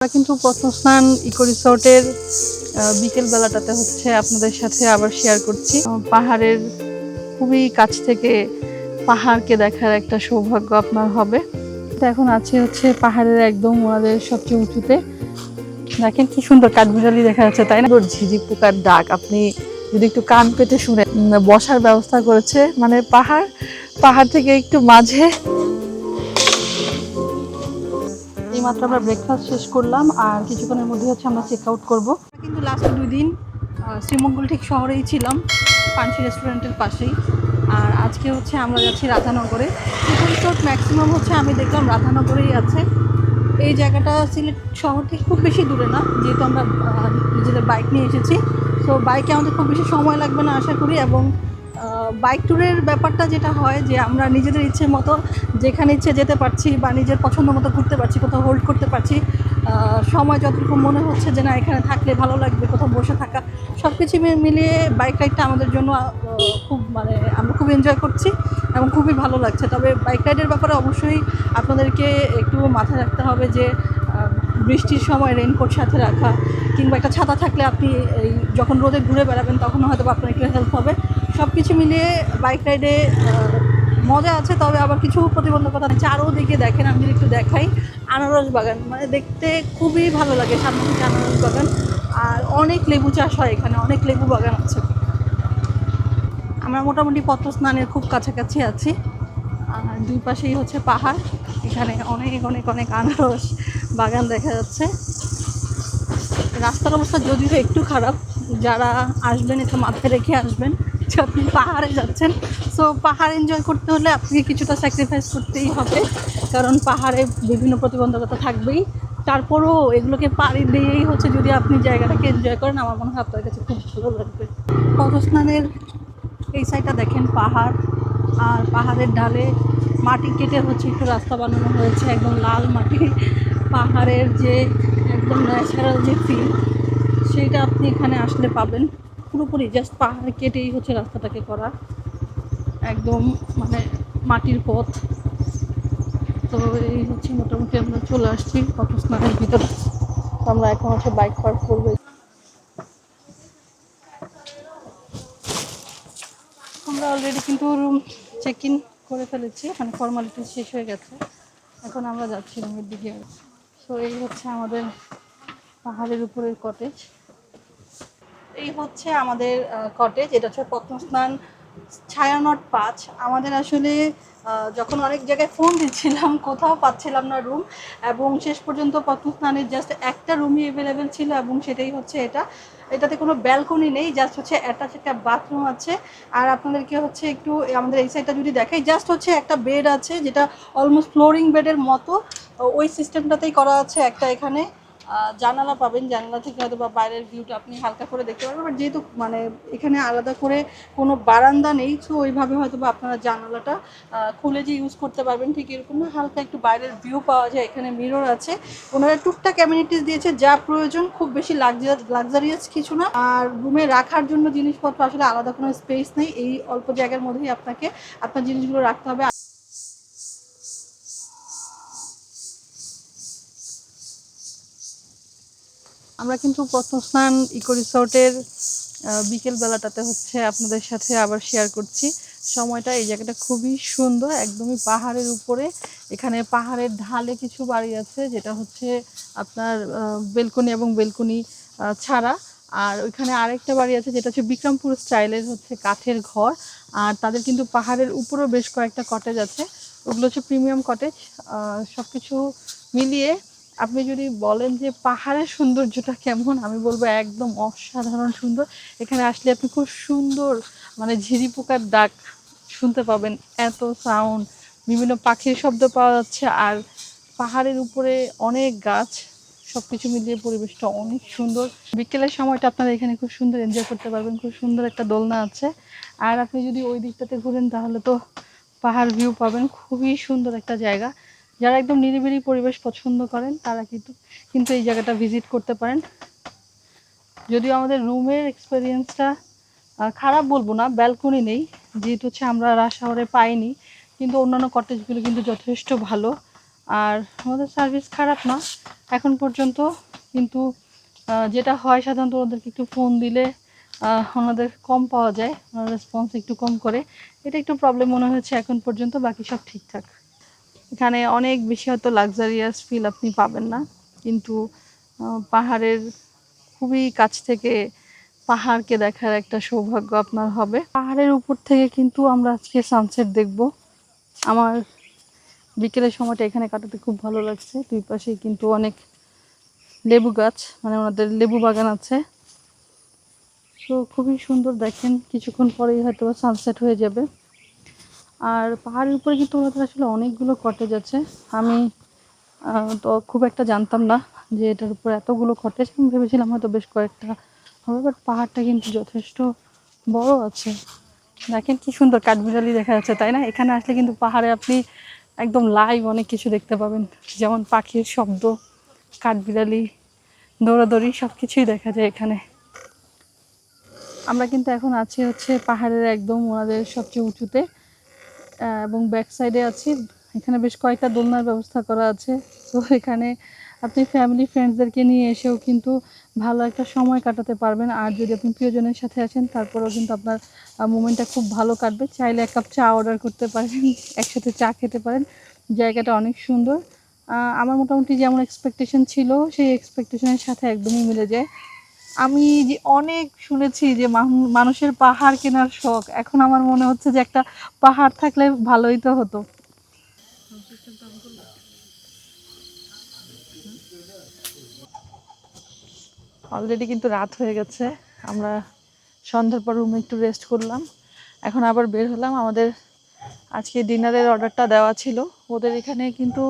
আমরা কিন্তু প্রত্নস্থান ইকো রিসোর্টের বিকেল বেলাটাতে আপনাদের সাথে আবার শেয়ার করছি। পাহাড়ের খুবই কাছ থেকে পাহাড়কে দেখার একটা সৌভাগ্য আপনার হবে। এখন আছি পাহাড়ের একদম ওনাদের সবচেয়ে উঁচুতে। দেখেন কি সুন্দর কাঠবিড়ালি দেখা যাচ্ছে, তাই না? ঝিঝি পোকার ডাক আপনি যদি একটু কান পেতে শুনে, বসার ব্যবস্থা করেছে। মানে পাহাড় থেকে একটু মাঝে। এইমাত্র আমরা ব্রেকফাস্ট শেষ করলাম, আর কিছুক্ষণের মধ্যে আমরা চেক আউট করবো। কিন্তু লাস্ট 2 দিন শ্রীমঙ্গল ঠিক শহরেই ছিলাম, পানসি রেস্টুরেন্টের পাশেই। আর আজকে আমরা যাচ্ছি রাধানগরে। রিসোর্ট ম্যাক্সিমাম আমি দেখলাম রাধানগরেই আছে। এই জায়গাটা সিলেট শহর থেকে খুব বেশি দূরে না, যেহেতু আমরা নিজেদের বাইক নিয়ে এসেছি। তো বাইকে আমাদের খুব বেশি সময় লাগবে না আশা করি। এবং বাইক ট্যুরের ব্যাপারটা যেটা হয় যে আমরা নিজেদের ইচ্ছে মতো যেখানে ইচ্ছে যেতে পারছি, বা নিজের পছন্দ মতো ঘুরতে পারছি, কোথাও হোল্ড করতে পারছি। সময় যতটুকু মনে হচ্ছে যে না এখানে থাকলে ভালো লাগবে, কোথাও বসে থাকা, সব কিছু মিলিয়ে বাইক রাইডটা আমাদের জন্য খুব আমরা খুব এনজয় করছি এবং খুবই ভালো লাগছে। তবে বাইক রাইডের ব্যাপারে অবশ্যই আপনাদেরকে একটু মাথায় রাখতে হবে যে বৃষ্টির সময় রেইনকোট সাথে রাখা, কিংবা একটা ছাতা থাকলে আপনি এই যখন রোদে ঘুরে বেড়াবেন তখন হয়তো আপনার একটু হেল্প হবে। সব কিছু মিলিয়ে বাইক রাইডে মজা আছে, তবে আবার কিছু প্রতিবন্ধকতা চারোদিকে দেখেন। আমি যদি একটু দেখাই, আনারস বাগান, মানে দেখতে খুবই ভালো লাগে। সামনে থেকে আনারস বাগান, আর অনেক লেবু চাষ হয় এখানে, অনেক লেবু বাগান আছে। আমরা মোটামুটি পদ্মস্নানের খুব কাছাকাছি আছি, আর দুই পাশেই পাহাড়। এখানে অনেক অনেক অনেক আনারস বাগান দেখা যাচ্ছে। রাস্তার অবস্থা যদিও একটু খারাপ, যারা আসবেন একটু মাথায় রেখে আসবেন যে আপনি পাহাড়ে যাচ্ছেন। সো পাহাড় এনজয় করতে হলে আপনাকে কিছুটা স্যাক্রিফাইস করতেই হবে, কারণ পাহাড়ে বিভিন্ন প্রতিবন্ধকতা থাকবেই। তারপরও এগুলোকে পাড়ি দিয়েই যদি আপনি জায়গাটাকে এনজয় করেন, আমার মনে হয় আপনার কাছে খুব ভালো লাগবে। পদ্মস্নানের এই সাইডটা দেখেন পাহাড়, আর পাহাড়ের ঢালে মাটি কেটে একটু রাস্তা বানানো হয়েছে, একদম লাল মাটি। পাহাড়ের যে একদম ন্যাচারাল যে ফিল, সেইটা আপনি এখানে আসলে পাবেন। পুরোপুরি জাস্ট পাহাড় কেটেই রাস্তাটাকে করা, একদম মাটির পথ। তো এই মোটামুটি আমরা চলে আসছি পদ্মস্নানের ভিতরে। আমরা এখন বাইক পার্ক করবো। আমরা অলরেডি কিন্তু রুম চেক ইন করে ফেলেছি, ফর্মালিটি শেষ হয়ে গেছে। এখন আমরা যাচ্ছি রুমের দিকে। তো এই আমাদের পাহাড়ের উপরের কটেজ। এই আমাদের কটেজ। এটা পদ্মস্নান ছায়ানট 5। আমাদের আসলে যখন অনেক জায়গায় ফোন দিচ্ছিলাম, কোথাও পাচ্ছিলাম না রুম, এবং শেষ পর্যন্ত পদ্মস্নানের জাস্ট একটা রুমই অ্যাভেলেবেল ছিল, এবং সেটাই এটাতে কোনো ব্যালকনি নেই, জাস্ট অ্যাটাচ একটা বাথরুম আছে। আর আপনাদেরকে একটু আমাদের এই সাইডটা যদি দেখাই, জাস্ট একটা বেড আছে, যেটা অলমোস্ট ফ্লোরিং বেডের মতো। ওই সিস্টেমটাতেই করা আছে। একটা এখানে জানালা পাবেন, জানালা থেকে হয়তো বা বাইরের ভিউটা আপনি হালকা করে দেখতে পারবেন। বাট যেহেতু এখানে আলাদা করে কোনো বারান্দা নেই, তো ওইভাবে হয়তো বা আপনারা জানালাটা খুলে যে ইউজ করতে পারবেন, ঠিক এরকম না, হালকা একটু বাইরের ভিউ পাওয়া যায়। এখানে মিরর আছে, ওনারা টুকটাক অ্যামিনিটিস দিয়েছে যা প্রয়োজন, খুব বেশি লাক্সারিয়াস কিছু না। আর রুমে রাখার জন্য জিনিসপত্র আসলে আলাদা কোনো স্পেস নেই, এই অল্প জায়গার মধ্যেই আপনাকে আপনার জিনিসগুলো রাখতে হবে। আমরা কিন্তু পদ্মস্নান ইকো রিসোর্টের বিকেল বেলাটাতে আপনাদের সাথে আবার শেয়ার করছি সময়টা। এই জায়গাটা খুবই সুন্দর, একদমই পাহাড়ের উপরে। এখানে পাহাড়ের ঢালে কিছু বাড়ি আছে, যেটা আপনার বেলকনি এবং বেলকনি ছাড়া। আর ওইখানে আরেকটা বাড়ি আছে, যেটা বিক্রমপুর স্টাইলের কাঠের ঘর। আর তাদের কিন্তু পাহাড়ের উপরেও বেশ কয়েকটা কটেজ আছে, ওগুলো প্রিমিয়াম কটেজ। সব কিছু মিলিয়ে আপনি যদি বলেন যে পাহাড়ের সৌন্দর্যটা কেমন, আমি বলবো একদম অসাধারণ সুন্দর। এখানে আসলে আপনি খুব সুন্দর ঝিরি পোকার ডাক শুনতে পাবেন, এত সাউন্ড, বিভিন্ন পাখির শব্দ পাওয়া যাচ্ছে। আর পাহাড়ের উপরে অনেক গাছ, সব কিছু মিলিয়ে পরিবেশটা অনেক সুন্দর। বিকেলের সময়টা আপনারা এখানে খুব সুন্দর এনজয় করতে পারবেন। খুব সুন্দর একটা দোলনা আছে। আর আপনি যদি ওই দিকটাতে ঘুরেন তাহলে তো পাহাড় ভিউ পাবেন। খুবই সুন্দর একটা জায়গা। যারা একদম নিরিবিলি পরিবেশ পছন্দ করেন তারা কিন্তু এই জায়গাটা ভিজিট করতে পারেন। যদিও আমাদের রুমের এক্সপেরিয়েন্সটা খারাপ বলবো না, ব্যালকনি নেই যেহেতু আমরা রাশ শহরে পাইনি, কিন্তু অন্যান্য কটেজগুলো কিন্তু যথেষ্ট ভালো। আর আমাদের সার্ভিস খারাপ না এখন পর্যন্ত, কিন্তু যেটা হয় সাধারণত ওদেরকে একটু ফোন দিলে ওনাদের কম পাওয়া যায়, ওনার রেসপন্স একটু কম করে, এটা একটু প্রবলেম মনে হয়েছে এখন পর্যন্ত। বাকি সব ঠিকঠাক। এখানে অনেক বেশি হয়তো লাক্সারিয়াস ফিল আপনি পাবেন না, কিন্তু পাহাড়ের খুবই কাছ থেকে পাহাড়কে দেখার একটা সৌভাগ্য আপনার হবে। পাহাড়ের উপর থেকে কিন্তু আমরা আজকে সানসেট দেখব। আমার বিকেলের সময়টা এখানে কাটাতে খুব ভালো লাগছে। দুই পাশেই কিন্তু অনেক লেবু গাছ, মানে ওনাদের লেবু বাগান আছে। তো খুবই সুন্দর, দেখেন কিছুক্ষণ পরেই হয়তো সানসেট হয়ে যাবে। আর পাহাড়ের উপরে কিন্তু ওনাদের আসলে অনেকগুলো কটেজ আছে। আমি তো খুব একটা জানতাম না যে এটার উপর এতগুলো কটেজ, আমি ভেবেছিলাম হয়তো বেশ কয়েকটা হবে, বাট পাহাড়টা কিন্তু যথেষ্ট বড় আছে। দেখেন কি সুন্দর কাঠবিড়ালি দেখা যাচ্ছে, তাই না? এখানে আসলে কিন্তু পাহাড়ে আপনি একদম লাইভ অনেক কিছু দেখতে পাবেন, যেমন পাখির শব্দ, কাঠবিড়ালি, দৌড়াদৌড়ি, সব কিছুই দেখা যায় এখানে। আমরা কিন্তু এখন আছি হচ্ছে পাহাড়ের একদম ওনাদের সবচেয়ে উঁচুতে, এবং ব্যাক সাইডে আছি। এখানে বেশ কয়েকটা দোলনার ব্যবস্থা করা আছে। তো এখানে আপনি ফ্যামিলি ফ্রেন্ডসদেরকে নিয়ে এসেও কিন্তু ভালো একটা সময় কাটাতে পারবেন। আর যদি আপনি প্রিয়জনের সাথে আসেন তারপরেও কিন্তু আপনার মোমেন্টটা খুব ভালো কাটবে। চাইলে এক কাপ চা অর্ডার করতে পারেন, একসাথে চা খেতে পারেন। জায়গাটা অনেক সুন্দর। আমার মোটামুটি যেমন এক্সপেকটেশন ছিল সেই এক্সপেকটেশনের সাথে একদমই মিলে যায়। আমি যে অনেক শুনেছি যে মানুষের পাহাড় কেনার শখ, এখন আমার মনে হচ্ছে যে একটা পাহাড় থাকলে ভালোই তো হতো। অলরেডি কিন্তু রাত হয়ে গেছে। আমরা সন্ধ্যার পর রুমে একটু রেস্ট করলাম, এখন আবার বের হলাম। আমাদের আজকে ডিনারের অর্ডারটা দেওয়া ছিল ওদের এখানে, কিন্তু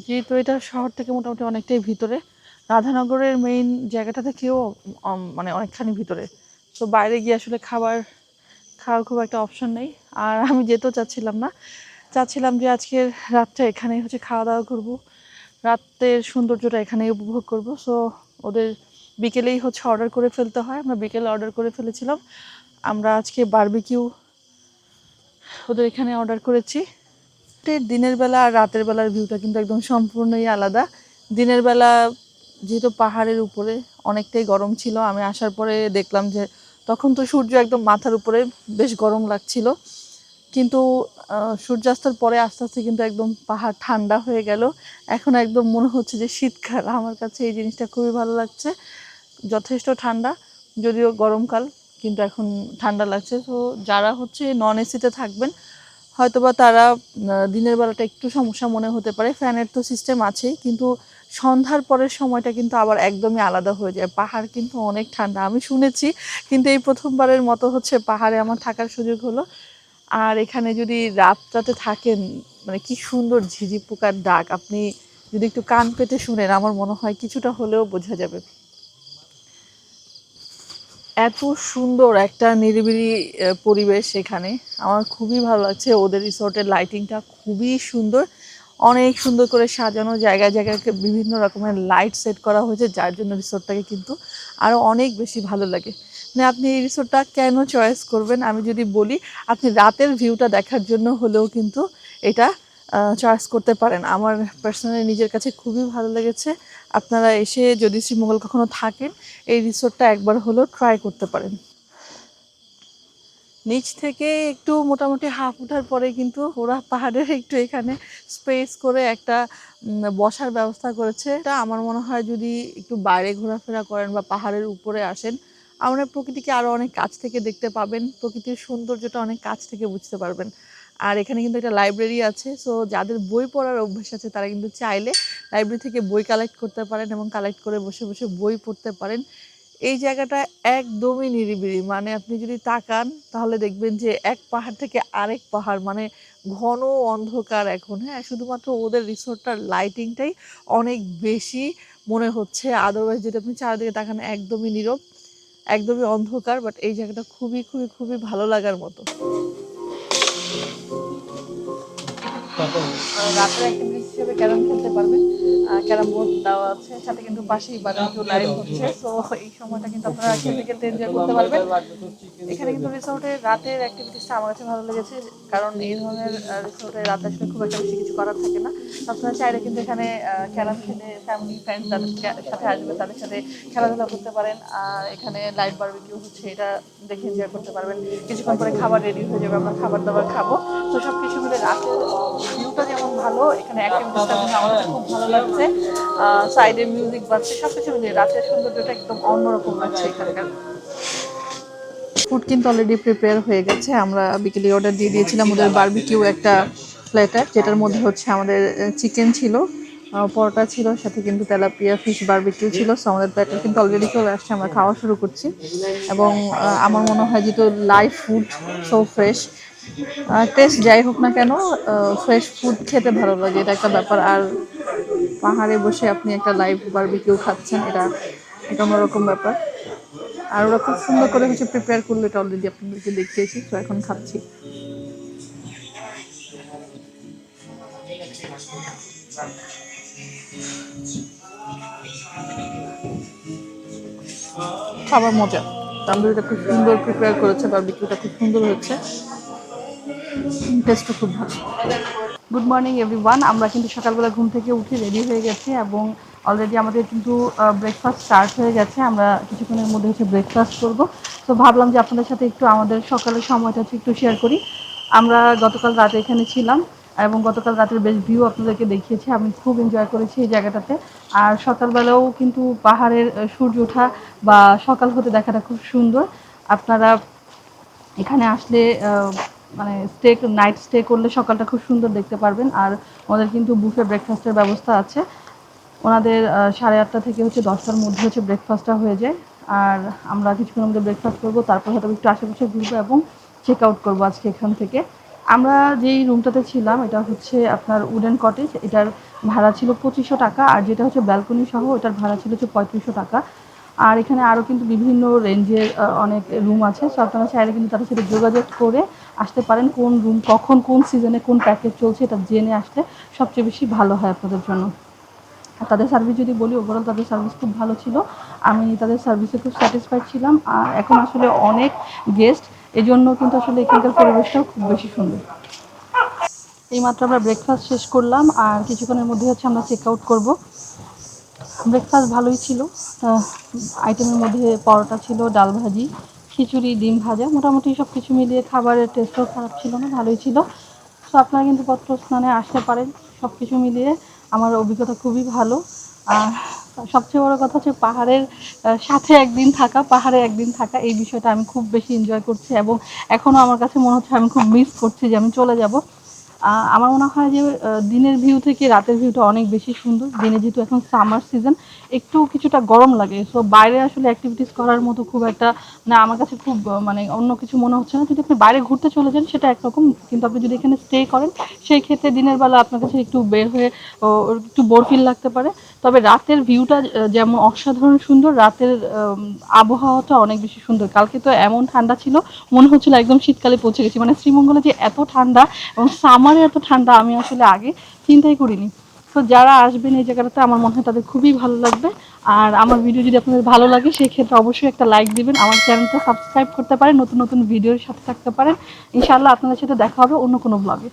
যেহেতু এটা শহর থেকে মোটামুটি অনেকটাই ভিতরে, রাধানগরের মেইন জায়গাটা থেকেও মানে অনেকখানি ভিতরে, তো বাইরে গিয়ে আসলে খাওয়ার খুব একটা অপশন নেই। আর আমি যেতেও চাচ্ছিলাম যে আজকের রাতটা এখানেই হচ্ছে খাওয়া দাওয়া করব, রাতের সৌন্দর্যটা এখানেই উপভোগ করব। সো ওদের বিকেলেই হচ্ছে অর্ডার করে ফেলতে হয়, আমরা বিকেলে অর্ডার করে ফেলেছিলাম। আমরা আজকে বারবিকিউ ওদের এখানে অর্ডার করেছি। দিনের বেলা আর রাতের বেলার ভিউটা কিন্তু একদম সম্পূর্ণই আলাদা। দিনের বেলা যেহেতু পাহাড়ের উপরে অনেকটাই গরম ছিল, আমি আসার পরে দেখলাম যে তখন তো সূর্য একদম মাথার উপরে, বেশ গরম লাগছিল। কিন্তু সূর্যাস্তের পরে আস্তে আস্তে কিন্তু একদম পাহাড় ঠান্ডা হয়ে গেল। এখন একদম মনে হচ্ছে যে শীতকাল। আমার কাছে এই জিনিসটা খুবই ভালো লাগছে, যথেষ্ট ঠান্ডা, যদিও গরমকাল কিন্তু এখন ঠান্ডা লাগছে। তো যারা হচ্ছে নন এসিতে থাকবেন হয়তোবা তারা দিনের বেলাটা একটু সমস্যা মনে হতে পারে, ফ্যানের তো সিস্টেম আছেই, কিন্তু সন্ধ্যার পরের সময়টা কিন্তু আবার একদমই আলাদা হয়ে যায়। পাহাড় কিন্তু অনেক ঠান্ডা, আমি শুনেছি, কিন্তু এই প্রথমবারের মতো হচ্ছে পাহাড়ে আমার থাকার সুযোগ হলো। আর এখানে যদি রাতটাতে থাকেন, মানে কি সুন্দর ঝিঝি পোকার ডাক, আপনি যদি একটু কান পেতে শুনেন আমার মনে হয় কিছুটা হলেও বোঝা যাবে। এত সুন্দর একটা নিরিবিলি পরিবেশ এখানে, আমার খুবই ভালো লাগছে। ওদের রিসোর্টের লাইটিংটা খুবই সুন্দর, অনেক সুন্দর করে সাজানো, জায়গায় জায়গায় বিভিন্ন রকমের লাইট সেট করা হয়েছে, যার জন্য রিসোর্টটাকে কিন্তু আরও অনেক বেশি ভালো লাগে। মানে আপনি এই রিসোর্টটা কেন চয়েস করবেন আমি যদি বলি, আপনি রাতের ভিউটা দেখার জন্য হলেও কিন্তু এটা চয়েস করতে পারেন। আমার পার্সোনালি নিজের কাছে খুবই ভালো লেগেছে। আপনারা এসে যদি শ্রীমঙ্গল কখনো থাকেন এই রিসোর্টটা একবার হলেও ট্রাই করতে পারেন। নিচ থেকে একটু মোটামুটি হাফ ওঠার পরে কিন্তু ওরা পাহাড়ের একটু এখানে স্পেস করে একটা বসার ব্যবস্থা করেছে। এটা আমার মনে হয় যদি একটু বাইরে ঘোরাফেরা করেন বা পাহাড়ের উপরে আসেন, আমরা প্রকৃতিকে আরও অনেক কাছ থেকে দেখতে পাবেন, প্রকৃতির সৌন্দর্যটা অনেক কাছ থেকে বুঝতে পারবেন। আর এখানে কিন্তু একটা লাইব্রেরি আছে, সো যাদের বই পড়ার অভ্যাস আছে তারা কিন্তু চাইলে লাইব্রেরি থেকে বই কালেক্ট করতে পারেন এবং কালেক্ট করে বসে বসে বই পড়তে পারেন। এই জায়গাটা একদমই নিরিবিলি, মানে আপনি যদি তাকান তাহলে দেখবেন যে এক পাহাড় থেকে আরেক পাহাড়, মানে ঘন অন্ধকার এখন। হ্যাঁ, শুধুমাত্র ওদের রিসোর্টটার লাইটিংটাই অনেক বেশি মনে হচ্ছে, আদারওয়াইজ যদি আপনি চারিদিকে তাকান একদমই নীরব, একদমই অন্ধকার। বাট এই জায়গাটা খুবই খুবই খুবই ভালো লাগার মতো। রাতের অ্যাক্টিভিটি হিসেবে ক্যারাম খেলতে পারবেন। ক্যারাম বোর্ড দেওয়া আছে, সাথে কিন্তু পাশেই বারবিকিউ লাইভ হচ্ছে। সো এই সময়টা কিন্তু আপনারা খেলতে খেলতে এনজয় করতে পারবেন। এখানে কিন্তু রিসোর্টের রাতের অ্যাক্টিভিটিসটা আমার কাছে ভালো লেগেছে, কারণ এই ধরনের রিসোর্টে রাতে আসলে খুব একটা বেশি কিছু করার থাকে না। আপনারা চাইলে কিন্তু এখানে ক্যারাম খেলে ফ্যামিলি ফ্রেন্ড যাদের সাথে আসবে তাদের সাথে খেলাধুলা করতে পারেন। আর এখানে লাইভ বারবিকিউ হচ্ছে, এটা দেখে এনজয় করতে পারবেন। কিছুক্ষণ পরে খাবার রেডি হয়ে যাবে, আমরা খাবার দাবার খাবো। তো সব কিছু মিলে রাতের ভিউটা যেমন ভালো, এখানে অ্যাক্টিভিটিসটা কিন্তু আমার কাছে খুব ভালো লাগছে। সাইডে মিউজিক বাজছে, সব কিছু মিলিয়ে রাতের সৌন্দর্যটা একদম অন্যরকম লাগছে এখানকার। ফুড কিন্তু অলরেডি প্রিপেয়ার হয়ে গেছে। আমরা বিকেলে অর্ডার দিয়ে দিয়েছিলাম ওদের বারবিকিউ একটা প্লেটার, যেটার মধ্যে হচ্ছে আমাদের চিকেন ছিল, পরোটা ছিল, সাথে কিন্তু তেলাপিয়া ফিশ বারবিকিউ ছিল। সো আমাদের প্লেটার কিন্তু অলরেডি চলে আসছে, আমরা খাওয়া শুরু করছি। এবং আমার মনে হয় যেহেতু live food, so fresh test যাই হোক না কেন, ফ্রেশ ফুড খেতে ভালো লাগে, এটা একটা ব্যাপার। আর পাহাড়ে বসে আপনি একটা লাইভ বারবিকিউ খাচ্ছেন, এটা এটা অন্যরকম ব্যাপার। আর ওরা খুব সুন্দর করে হচ্ছে প্রিপেয়ার করলো, এটা অলরেডি আপনাদেরকে দেখিয়েছি। তো এখন খাচ্ছি। খাবার মজা, তান্দুরিটা খুব সুন্দর প্রিপেয়ার করেছে, বারবিকিউটা খুব সুন্দর হচ্ছে, টেস্টও খুব ভালো। গুড মর্নিং এভরিওয়ান, আমরা কিন্তু সকালবেলা ঘুম থেকে উঠে রেডি হয়ে গেছি এবং অলরেডি আমাদের কিন্তু ব্রেকফাস্ট স্টার্ট হয়ে গেছে। আমরা কিছুক্ষণের মধ্যে হচ্ছে ব্রেকফাস্ট করব। তো ভাবলাম যে আপনাদের সাথে একটু আমাদের সকালের সময়টা হচ্ছে একটু শেয়ার করি। আমরা গতকাল রাতে এখানে ছিলাম এবং গতকাল রাতের বেশ ভিউ আপনাদেরকে দেখিয়েছি, আমি খুব এনজয় করেছি এই জায়গাটাতে। আর সকালবেলাও কিন্তু পাহাড়ের সূর্য ওঠা বা সকাল হতে দেখাটা খুব সুন্দর। আপনারা এখানে আসলে মানে নাইট স্টে করলে সকালটা খুব সুন্দর দেখতে পারবেন। আর ওদের কিন্তু বুফে ব্রেকফাস্টের ব্যবস্থা আছে। ওনাদের 8:30 থেকে হচ্ছে 10টার মধ্যে হচ্ছে ব্রেকফাস্টটা হয়ে যায়। আর আমরা কিছুক্ষণের মধ্যে ব্রেকফাস্ট করবো, তারপর হয়তো একটু আশেপাশে ঘুরবো এবং চেক আউট করবো আজকে এখান থেকে। আমরা যেই রুমটাতে ছিলাম এটা হচ্ছে আপনার উডেন কটেজ, এটার ভাড়া ছিল 2500 টাকা। আর যেটা হচ্ছে ব্যালকনি সহ, এটার ভাড়া ছিল হচ্ছে 3500 টাকা। আর এখানে আরও কিন্তু বিভিন্ন রেঞ্জের অনেক রুম আছে। সো আপনারা চাইলে কিন্তু তাদের সাথে যোগাযোগ করে আসতে পারেন। কোন রুম কখন কোন সিজনে কোন প্যাকেজ চলছে এটা জেনে আসলে সবচেয়ে বেশি ভালো হয় আপনাদের জন্য। আর তাদের সার্ভিস যদি বলি, ওভারঅল তাদের সার্ভিস খুব ভালো ছিল, আমি তাদের সার্ভিসে খুব স্যাটিসফাইড ছিলাম। আর এখন আসলে অনেক গেস্ট, এই জন্য কিন্তু আসলে এখানকার পরিবেশটাও খুব বেশি সুন্দর। এইমাত্র আমরা ব্রেকফাস্ট শেষ করলাম আর কিছুক্ষণের মধ্যে হচ্ছে আমরা চেক আউট করবো। ব্রেকফাস্ট ভালোই ছিল, আইটেমের মধ্যে পরোটা ছিল, ডাল ভাজি, খিচুড়ি, ডিম ভাজা, মোটামুটি সব কিছু মিলিয়ে খাবারের টেস্টও খারাপ ছিল না, ভালোই ছিল। সো আপনারা কিন্তু পত্র স্নানে আসতে পারেন। সব কিছু মিলিয়ে আমার অভিজ্ঞতা খুবই ভালো। আর সবচেয়ে বড় কথা হচ্ছে পাহাড়ের সাথে একদিন থাকা, পাহাড়ে একদিন থাকা, এই বিষয়টা আমি খুব বেশি এনজয় করছি এবং এখনও আমার কাছে মনে হচ্ছে আমি খুব মিস করছি যে আমি চলে যাব। আমার মনে হয় যে দিনের ভিউ থেকে রাতের ভিউটা অনেক বেশি সুন্দর। দিনে যেহেতু এখন সামার সিজন, একটু কিছুটা গরম লাগে, সো বাইরে আসলে অ্যাক্টিভিটিস করার মতো খুব একটা না, আমার কাছে খুব মানে অন্য কিছু মনে হচ্ছে না। যদি আপনি বাইরে ঘুরতে চলে যান সেটা একরকম, কিন্তু আপনি যদি এখানে স্টে করেন সেই ক্ষেত্রে দিনের বেলা আপনার কাছে একটু বের হয়ে একটু বোর ফিল লাগতে পারে। তবে রাতের ভিউটা যেমন অসাধারণ সুন্দর, রাতের আবহাওয়াটা অনেক বেশি সুন্দর। কালকে তো এমন ঠান্ডা ছিল, মনে হচ্ছিল একদম শীতকালে পৌঁছে গেছি। মানে শ্রীমঙ্গলে যে এত ঠান্ডা এবং সামারে এত ঠান্ডা আমি আসলে আগে চিন্তাই করিনি। তো যারা আসবেন এই জায়গাটাতে আমার মনে হয় তাদের খুবই ভালো লাগবে। আর আমার ভিডিও যদি আপনাদের ভালো লাগে সেই ক্ষেত্রে অবশ্যই একটা লাইক দিবেন, আমার চ্যানেলটা সাবস্ক্রাইব করতে পারেন, নতুন নতুন ভিডিওর সাথে থাকতে পারেন। ইনশাআল্লাহ আপনাদের সাথে দেখা হবে অন্য কোনো ব্লগে।